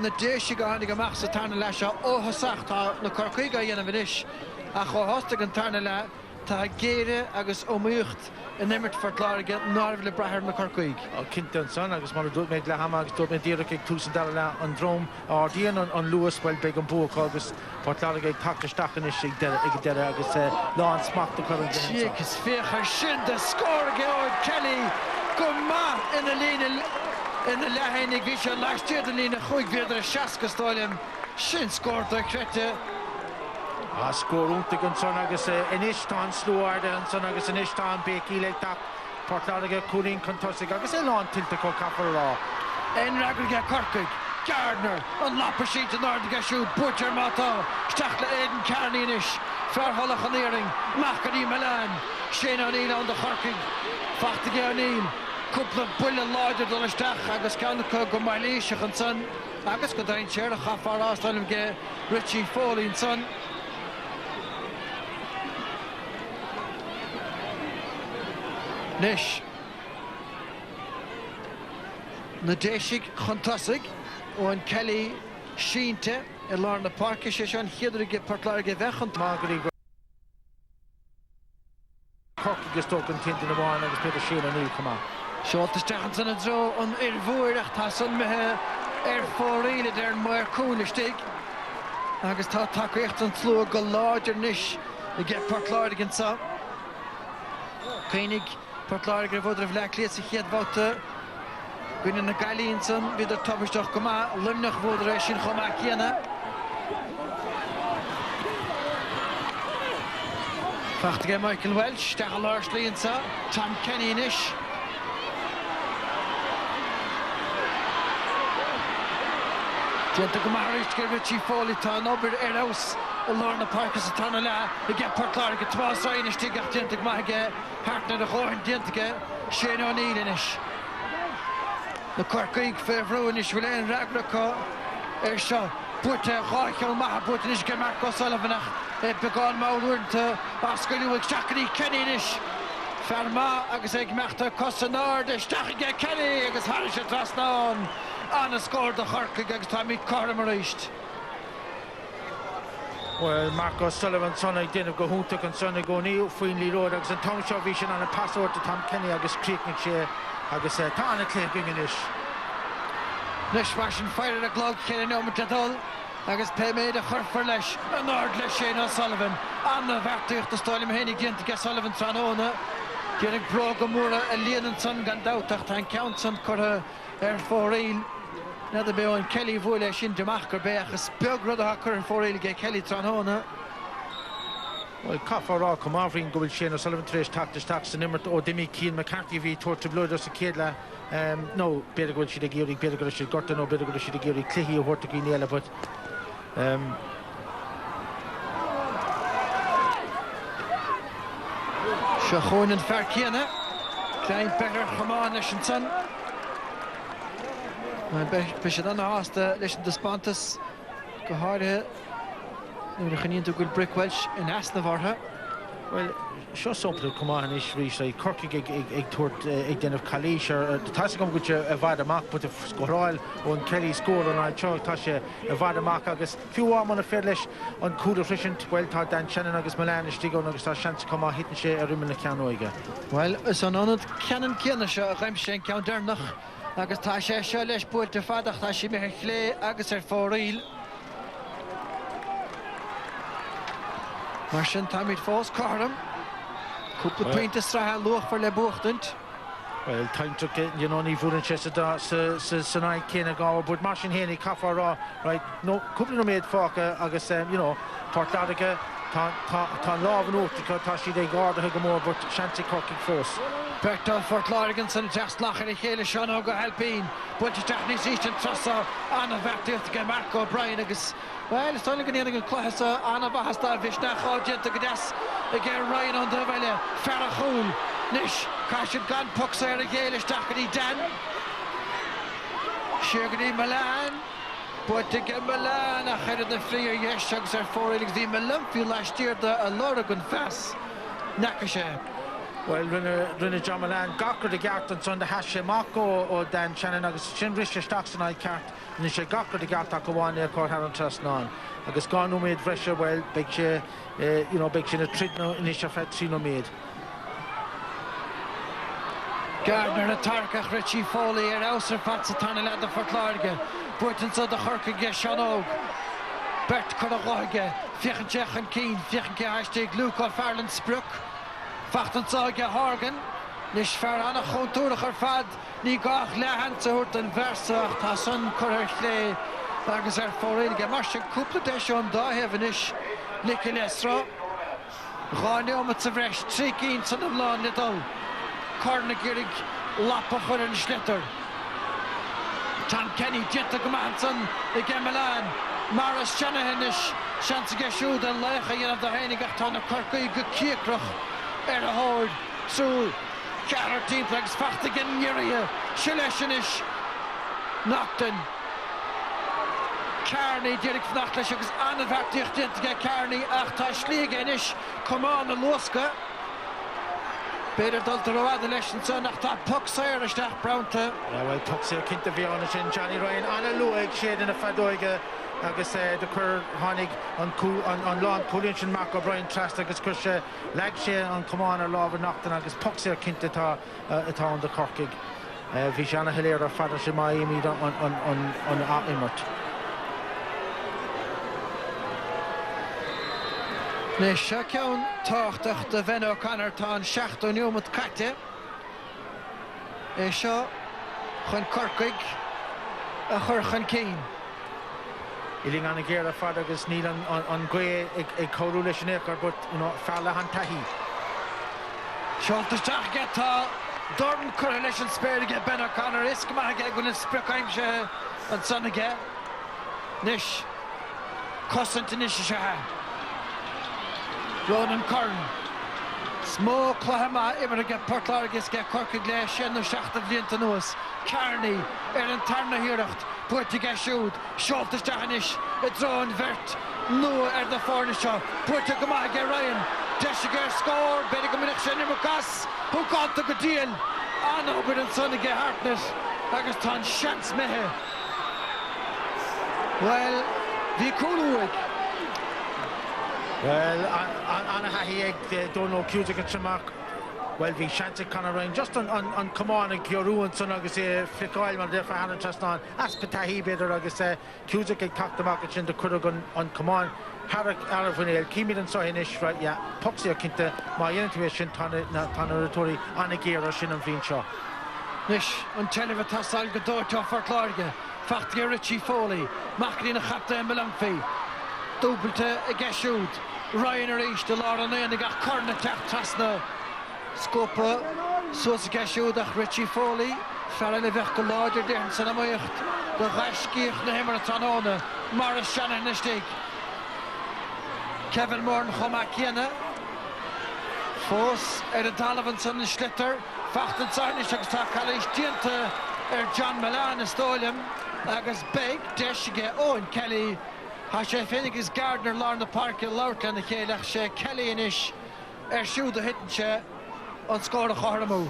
Na déisi go hánig amach sa tarna leis óthasach tá na Corcaigh a dhéanamh inis a chu hosta an tarna le tá géire agus ómíocht in imirt fortláige nárbh le brethir na Corcaigh. Cinnte san agus mar dúirt méid le hama agus dúirt méid díreach ag $2,000 le an drom díon an luas bhfuil beag an búach agus fortláige ag tactaisteach is ag deire agus lá an smacht a chuir an Síchas féchar sin de scór George Kelly go maith ina lína in the lehénig bhí sé leistíad an lína chuig bhéidir a 60 stáilm sin scór do crete. Scór únta an agus inis tá slúairde an son agus inis tá an bécí le tap Portláige cúlín contosig agus lán tiltte có capar rá. Ein ragrige Corcaigh, Gardner an lapper sheet an ardige siú butcher mátá steach le Aidan Kearney inis fear holach an éing Machcarí Milan sin an íle an de Corcaigh fachtaige an íl cúpla buile láidir don isteach agus ceannacha go mailíiseach an son agus go dain séir a chafar ástailm ge Richie Foley an son. Nis na déisiigh chuntasig ó an Kelly sínte i lár na parca sé seán chiadraige Portláige bhechan Mágarí Cork agus tógan tinta na bháin agus beidir sin an íl cumá. Seoltasteach san a dro an bhuaireach tá san methe fóréile ar mar cúlaistigh agus tá takeíocht an tlú go láidir nis i gceith Portláige an sa. Céinnig Portláige bhfuidir bhleachlíad sa chéadbhata gine na Gailín san bhíidir tabisteach go maith limnach bhfuidir sin chomá chéana. Fachtaige Michael Welch, Decha Lárslíonn sa, Tom Kenny inis. Dianta go maithríist go Richie Foley tá an obair ar ás i lár na parca sa tarna le i gceith Portláige tvásáin is tígach dianta go maithige hartna na chóirn diantaige sin an íl inis. Na Corcaigh feibhreúin is bhfuil éon ragracha ar seo buite cháicheal maithe buite is go Mark O'Sullivanach beáin máúirnta ascailúigh Jackarí Kenny inis. Ferma agus ag meachta Cosanard isteachige Kenny agus thar sé trasnáin anna scór de Corcaigh agus tá míad carm a ríist. Well, Mark O'Sullivan son ag déanamh go húntaach an son ag gcónaí faoin líróid agus an tomseo bhí sin anna pasúir de Tom Kenny agus críicnig sé agus tá anna cléigh inis. Nis mar sin fear a glog chéile nómata dul agus pe méid a churfar leis an ard leis Shane O'Sullivan anna bheartaíocht a stáilim hénig dianta Sullivan tróna déanamh bro go móra a líanaan son gan dáteach tá an count san chutha ar fóréil. Nada be an Kelly bhfuil sin deach gur bé agus beag rud a chur an fóréil ge Kelly tróna. Well, cafa rá go máhrín go bhfuil Shane O'Sullivan tréis tactaisteach san imirt ó Dimi Keane McCarthy bhí tuairte blúidir sa céad le nó beidir go bhfuil siad a géirí beidir go siad gorta nó beidir go siad a géirí cluichí ó thuirteaí néile but Seo chuin an fear céanna Klein beir chamáin leis an son. Be sé anna hásta leis an despántas go háirithe nuair a chaníonn tú gúil Brick Welch in eas na bhartha. Well, seo sompla cumán is rís é Corcaigh ag tuairt ag déanamh calíis tá sé go gote a bhaid amach bud a scoráil ó an Kelly scór an áilteo tá sé a bhaid amach agus fiúháin man a fér leis an cúda frisint bhfuil tá Dan Shannon agus Milan is tígón agus tá seans cumá hitan sé a rimime na ceanóige. Well, is an anad ceanan céanna seo a raim sé an ceandarnach agus tá sé seo leis buailte fadach tá sí mé chlé agus ar fóréil. Mar sin tá míid fós carm. Cúpla puinte strathe luachfar le buachtant. Well, taimte ní bhúann sé san áid céanna gáha bud mar sin héananig cafa rá cúpla nó méid fáca agus Portláige tá lábhan ótacha tá siad ag gádathe go mór bud seantaí Corcaigh fós. Bertal Fortláigen san teastlachar i chéile seán ó go helpín buinte teachní síist an trosa anna bheartaíocht go Mark O'Brien agus well, stáile gan éananig an chluichasa anna bhahastá bhisneach áideanta go deas i ggéir Ryan an do bheile fear a chúl. Nis, cá siad gan pucsa ar a chéile isteachganí Dan. Siaganí Milan. Buinte go Milan a cheidir na fríor yes agus ar fóréil bhí me lumphiú leistíir de a Lorragon fes. Naca sé. Well, rinne Jamalan gachar de gart an son de hashe mako o dan Shannon agus sin rishe stachsan ai cart ni sé gachar de gart akwan e cor haran trasnan agus ganu made fresher well big she big she na tridno in isha fet trino made Gardner a tarkach Richie Foley Auser Fatsatana lad de forklarige Burton so de Churke Geshanog Bert Korogge Fichen Chechen Keen Fichen ke hashtag Luca Farland Spruck Fachten Zage Horgan Nish fer an a chontouriger fad Ni gach lehan te hoort en versach Ta son Correchle agus forige Marche couple de schon da heven ish Nicolesra Gane om het te vrecht 3 keen son of lawn little Carnegie lappa chur an schlitter Tan Kenny Jetta Gomanson again Milan Maris Shanahan-ish chance get shoot and leicha yin of the heinig tan a Corky go kiekrach a horde so Carter team flags facht again Niria Shileshin-ish Nocton Carney Derek Fnachtlish agus anad varticht to get Carney achta schliegen-ish come on the Loska Better dult road the lesson so nach ta puck sire is that Brownte. Yeah, well puck sire kinte vionish in Johnny Ryan Anna Lueg shade in a fadoige agus the cur honig on long Pulinchin Mark O'Brien trust agus cushe lag she on commander love knocked agus puck sire kinte ta on the Corkig. Vijana Hilera father she Miami on Imert. Ne Shakeon tochtach de Ven O'Connor tá seachtó niomad caite seo chun Corcaig a chur chun Keane. Iling an géar a fad agus níl an gwe ag choú leis an écar but falla han tahi. Seoltasteach get tá Dorn chur leis an spéir get Ben O'Connor is go maith ag gon spricáim se an son aige. Nis cosint in is se ha. Ronan Curran Smó Clahama immer get Portlargus get Corkig le sin seachta bblianta nuas Carney an tarna hireacht puirte get siúd Seoltas dehanis I drón vert nu de fórne seo puirte go maith get Ryan Deisiger score beidir go minic sin imar gas who got the good deal an obair an son get Hartnett agus tá seans methe well bhí coolúig Well, Anna Hahieg don't know Cusick and Shamak. Well, we shan't Conor Ryan just on come on and Kyoru and son agus flick oil man there for Hannah Trastan. Aspetahi better agus Cusick and talk the market in the Kurgan on come on. Harak Aravanel, Kimid and Sohinish, right? Yeah, Poxia Kinta, my intuition, Tanaratori, Anna Gira, Shin and Vinshaw. Nish, on Televatasal Godor for Clarga, Fatia Richie Foley, Macklin Chapta and Melamfi, Dubbelte Geshud. Ryan Arish, the Lord and they got Cornet Tasna Scopa, Sos Geshudach, Richie Foley, Farrell Verka Larger Dance and Amoycht, the Rashkir, the Hammer Tanona, Morris Shannon Nistig, Kevin Morn Homakiana, Foss, Ed Dalavanson and Schlitter, Fachten Sarnish, Kalish Dinta, John Milan, Stolium, Agus Beg, Deshige, Owen Kelly. Hashe Finnig is Gardner Lorna Park in Lurkan the Kelach she Kelly inish shoot the hitting she on score the Hornamu.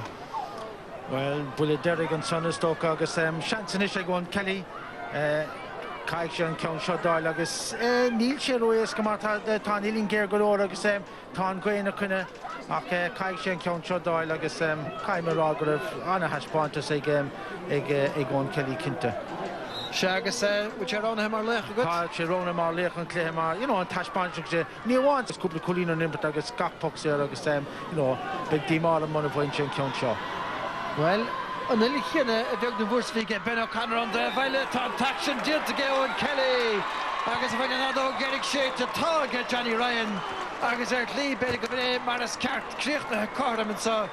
Well, Bullet Derrick and Son of Stoke Agus chance inish go on Kelly Kaik and Count shot dial Agus Neil Cheroyes come out Tan Hilling Gear Goror Agus Tan Gwen Kuna Kaik and Count shot dial Agus Kaimer Roger Anna Hash Pontus again on Kelly Kinta. Shagus which are on him or lech good. Chirona mar lech and Clehmar, and Tash Panchuk, near once, a couple of Culina Nimbert, Agus Gakpox there, Agus big Dimar and Monopoint and Count Shaw. Well, on the Lichina, a dog the worst we get Ben O'Connor on the Violet Taction did to go on Kelly. Agus if I can another getting shade to target Johnny Ryan. Agus Lee Betty Maris Cart, Krichna Cardam and so.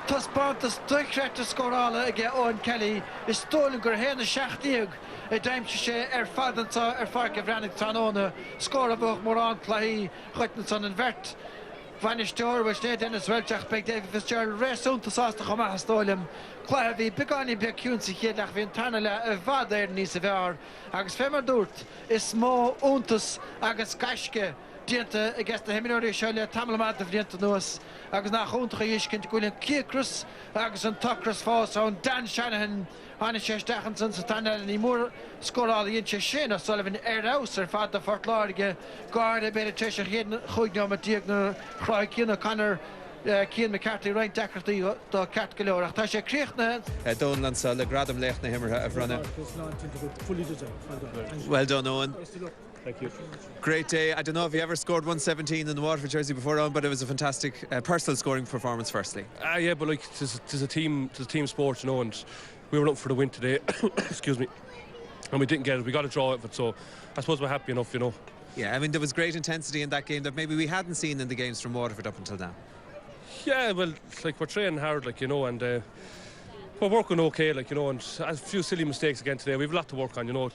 Taspantas Duikret to score all again on Kelly is stolen Gurhen the Shachtiug. A dime she fad and saw Fark of Rannick Tanona score above Moran Clay, Huttonson and Vert. Vanished door which they Dennis Welchach Big David Fitzgerald race on to Sasta Homa Stolem. Clavi Bigani Becunsi Hielach Vintanala a Vader Nisevar. Agus Femerdurt is small Untus Agus Kashke. dianta I guess the Heminuari Shale Tamlamad of Dianta Noas agus nach Huntrayish can go in Kirkrus agus and Tuckers Falls on Dan Shanahan Hanisha Stachanson Satana anymore score all the inches Shane Sullivan air house or Father Fort Large guard a bit of Cheshire Hidden Hoyno Matigner Croykina Connor Cian McCarthy right Dacherty the Cat Galore Tasha Kriechna Donlan sa le gradam lechna himmertha a bhrana. Well done, Owen. Thank you. Great day. I don't know if you ever scored 117 in the Waterford jersey before on, but it was a fantastic personal scoring performance firstly. Yeah, but like it's a team sport, you know, and we were looking for the win today. Excuse me. And we didn't get it. We got a draw out of it, so I suppose we're happy enough, you know. Yeah, I mean there was great intensity in that game that maybe we hadn't seen in the games from Waterford up until now. Yeah, well, like we're training hard, like, you know, and we're working okay, like, you know, and a few silly mistakes again today. We've a lot to work on, you know.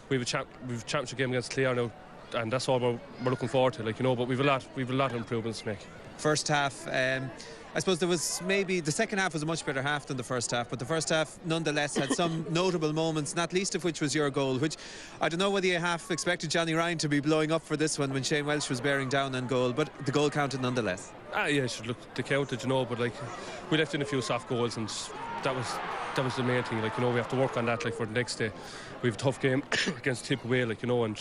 We've a championship game against Clare now, and that's all we're looking forward to, like, you know. But we've a lot of improvements to make. First half, I suppose there was maybe the second half was a much better half than the first half, but the first half nonetheless had some notable moments, not least of which was your goal, which I don't know whether you half expected Johnny Ryan to be blowing up for this one when Shane Welsh was bearing down on goal, but the goal counted nonetheless. Yeah, look, they counted, you know, but like we left in a few soft goals, and that was the main thing. Like, you know, we have to work on that. Like for the next day, we have a tough game against Tip away, like, you know, and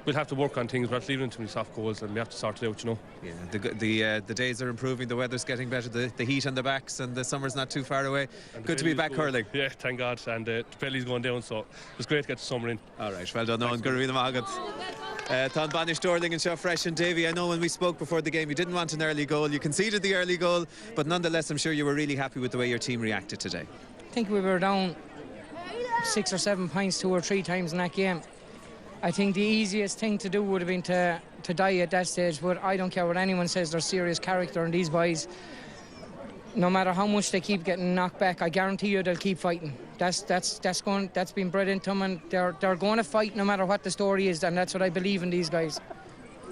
we'll have to work on things. We're not leaving too many soft goals, and we have to sort it out, you know. Yeah, the days are improving, the weather's getting better, the heat on the backs, and the summer's not too far away. Good to be back hurling. Yeah, thank God, and the belly's going down, so it's great to get the summer in. All right, well done, Owen. Good Magat. Tá Banish Hurling and Shaw Fresh and Davy. I know when we spoke before the game you didn't want an early goal, you conceded the early goal, but nonetheless I'm sure you were really happy with the way your team reacted today. I think we were down 6 or 7 points 2 or 3 times in that game. I think the easiest thing to do would have been to die at that stage, but I don't care what anyone says, there's serious character in these boys. No matter how much they keep getting knocked back, I guarantee you they'll keep fighting. That's been bred into them, and they're going to fight no matter what the story is, and that's what I believe in these guys.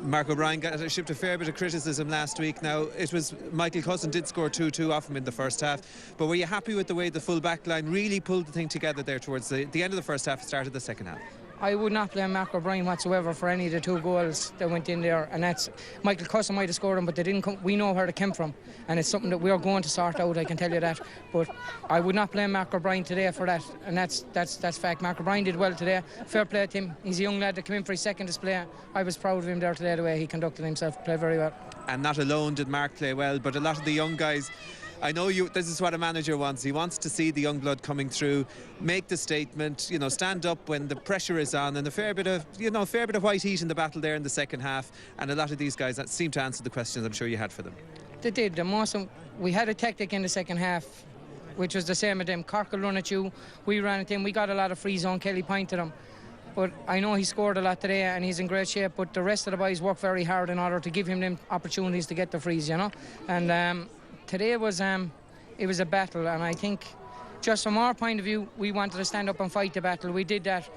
Mark O'Brien shipped a fair bit of criticism last week. Now, it was Michael Cusson did score 2-2 off him in the first half, but were you happy with the way the full back line really pulled the thing together there towards the end of the first half, start of the second half? I would not blame Mark O'Brien whatsoever for any of the 2 goals that went in there, and that's Michael Cusson might have scored them, but they didn't come. We know where they came from, and it's something that we are going to sort out, I can tell you that. But I would not blame Mark O'Brien today for that, and that's fact. Mark O'Brien did well today. Fair play to him. He's a young lad that came in for his second display. I was proud of him there today, the way he conducted himself. Played very well. And not alone did Mark play well, but a lot of the young guys. I know this is what a manager wants. He wants to see the young blood coming through, make the statement, you know, stand up when the pressure is on, and a fair bit of white heat in the battle there in the second half. And a lot of these guys that seem to answer the questions I'm sure you had for them. They did. We had a tactic in the second half, which was the same as them. Cork will run at you, we ran at him. We got a lot of free zone. Kelly pointed him. But I know he scored a lot today and he's in great shape, but the rest of the boys worked very hard in order to give him them opportunities to get the frees, you know. And today was it was a battle, and I think just from our point of view we wanted to stand up and fight the battle. We did that.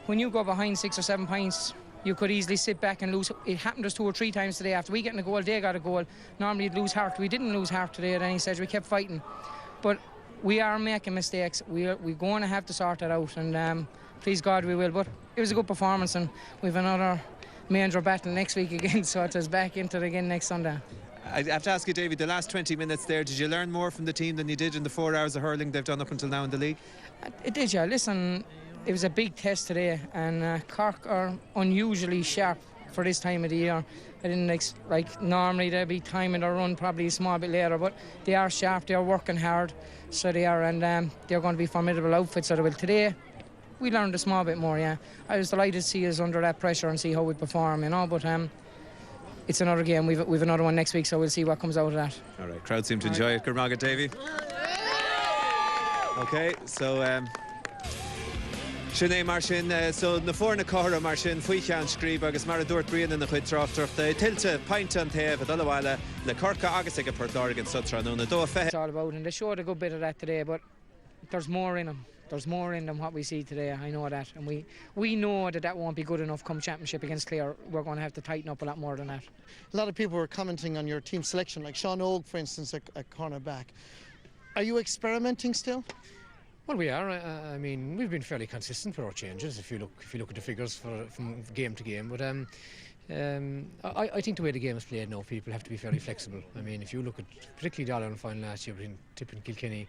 When you go behind 6 or 7 points, you could easily sit back and lose. It happened to us 2 or 3 times today. After we getting a goal, they got a goal. Normally you'd lose heart. We didn't lose heart today at any stage. We kept fighting, but we are making mistakes. We're going to have to sort it out, and please God we will. But it was a good performance, and we've another major battle next week again, so it's back into it again next Sunday. I have to ask you, David, the last 20 minutes there, did you learn more from the team than you did in the 4 hours of hurling they've done up until now in the league? It did, yeah. Listen, it was a big test today, and Cork are unusually sharp for this time of the year. I didn't like normally they'd be timing their run probably a small bit later, but they are sharp, they are working hard, so they are, and they're going to be formidable outfits. So they will. Today we learned a small bit more, yeah. I was delighted to see us under that pressure and see how we perform, you know, but it's another game. We've another one next week, so we'll see what comes out of that. All right, crowd seem to enjoy it. Good morning, Davy. Okay, so Sinead mar sin, so na fórna córa mar sin faoicheann scríb agus mar a dúirt brianna na chuid tráchtach tiltte painte an taobh a dul bhile le Corca agus ag a Port Lorgan Sutra nó na dó fethe. It's all about, and they showed a good bit of that today, but there's more in them. There's more in them what we see today, I know that, and we know that won't be good enough come championship against Clare. We're going to have to tighten up a lot more than that. A lot of people were commenting on your team selection, like Sean Ogue, for instance, at cornerback. Are you experimenting still? Well, we are. I mean, we've been fairly consistent with our changes if you look at the figures from game to game. But I think the way the game is played now, people have to be very flexible. I mean, if you look at particularly the All-Ireland final last year between Tip and Kilkenny,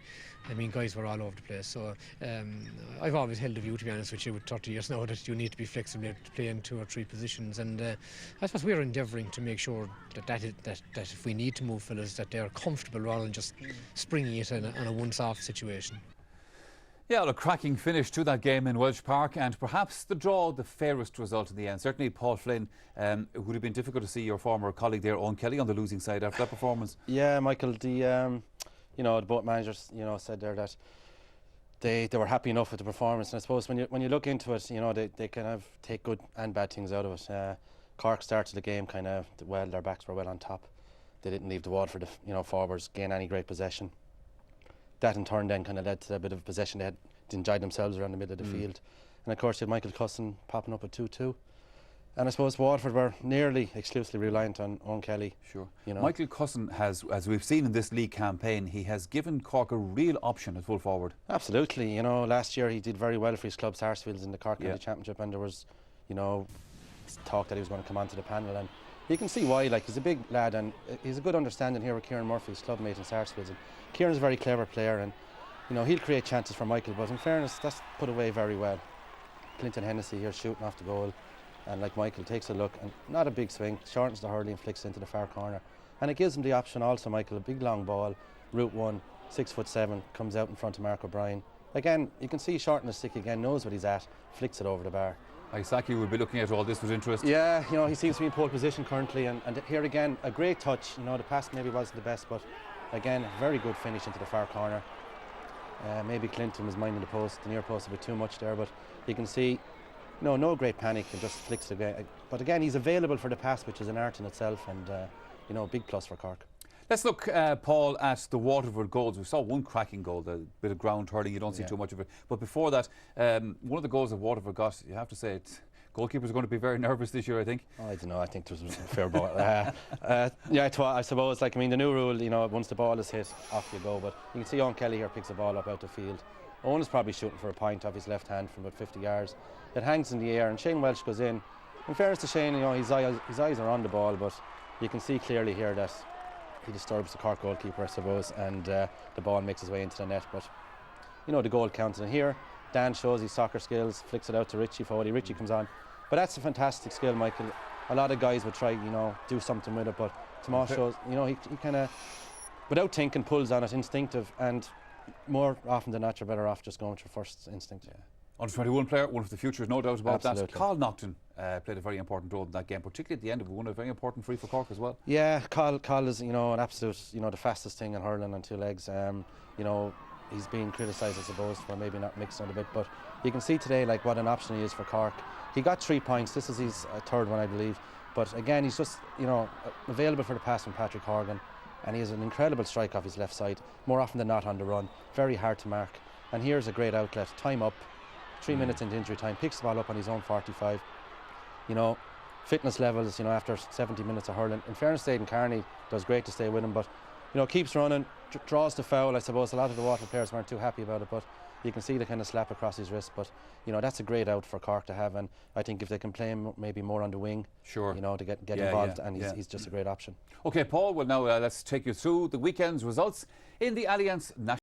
I mean, guys were all over the place. So I've always held the view, to be honest with you, with 30 years now, that you need to be flexible to play in 2 or 3 positions. And I suppose we're endeavouring to make sure that if we need to move fellas, that they're comfortable rather than just springing it on a once-off situation. Yeah, well, a cracking finish to that game in Welsh Park, and perhaps the draw the fairest result in the end. Certainly Paul Flynn, it would have been difficult to see your former colleague there, Owen Kelly, on the losing side after that performance. Yeah, Michael, the both managers said there that they were happy enough with the performance, and I suppose when you look into it, they kind of take good and bad things out of it. Cork started the game kind of well, their backs were well on top. They didn't leave the Waterford forwards gain any great possession. That in turn then kind of led to a bit of possession. They had enjoyed themselves around the middle of the field. And of course you had Michael Cusson popping up at 2-2. And I suppose Waterford were nearly exclusively reliant on Owen Kelly. Sure. Michael Cusson has, as we've seen in this league campaign, he has given Cork a real option at full forward. Absolutely. Last year he did very well for his club Sarsfields in the Cork County Championship, and there was, talk that he was going to come onto the panel, and you can see why. Like, he's a big lad and he's a good understanding here with Kieran Murphy, his clubmate in Sarsfields. And Kieran's a very clever player, and he'll create chances for Michael, but in fairness that's put away very well. Clinton Hennessy here shooting off the goal, and like Michael takes a look and not a big swing, shortens the hurley and flicks into the far corner, and it gives him the option also, Michael, a big long ball, route 1, 6'7", comes out in front of Mark O'Brien. Again, you can see he shortened the stick again, knows what he's at, flicks it over the bar. Isaki will be looking at all this with interest. Yeah, he seems to be in pole position currently, and here again a great touch. The pass maybe wasn't the best, but again a very good finish into the far corner. Maybe Clinton was minding the near post a bit too much there, but you can see no great panic and just flicks again. But again, he's available for the pass, which is an art in itself, and big plus for Cork. Let's look, Paul, at the Waterford goals. We saw one cracking goal, a bit of ground hurling, you don't see too much of it. But before that, one of the goals that Waterford got, you have to say, goalkeepers are going to be very nervous this year, I think. I don't know, I think there was a fair ball. I suppose, the new rule, once the ball is hit, off you go. But you can see Owen Kelly here picks the ball up out the field. Owen is probably shooting for a point off his left hand from about 50 yards. It hangs in the air, and Shane Welsh goes in. In fairness to Shane, his eyes are on the ball, but you can see clearly here that he disturbs the Cork goalkeeper, I suppose, and the ball makes its way into the net. But the goal counts. And here Dan shows his soccer skills, flicks it out to Richie Foley. Richie comes on, but that's a fantastic skill, Michael. A lot of guys would try do something with it, but Tomas shows he kind of, without thinking, pulls on it, instinctive, and more often than not you're better off just going with your first instinct. Under 21 player, one of the futures, no doubt about Absolutely. that. Carl Naughton played a very important role in that game, particularly at the end of it, one a very important free for Cork as well. Yeah, Carl is an absolute the fastest thing in hurling on 2 legs. He's been criticised, I suppose, for maybe not mixing it a bit, but you can see today what an option he is for Cork. He got 3 points. This is his third one, I believe. But again, he's just available for the pass from Patrick Horgan, and he has an incredible strike off his left side, more often than not on the run. Very hard to mark. And here's a great outlet. Time up. 3 minutes into injury time, picks the ball up on his own 45. Fitness levels, after 70 minutes of hurling. In fairness to Aidan Carney, does great to stay with him, but keeps running, draws the foul. I suppose a lot of the Waterford players weren't too happy about it, but you can see the kind of slap across his wrist. But that's a great out for Cork to have, and I think if they can play him maybe more on the wing, sure, to get involved, and he's just a great option. Okay, Paul, well now let's take you through the weekend's results in the Allianz National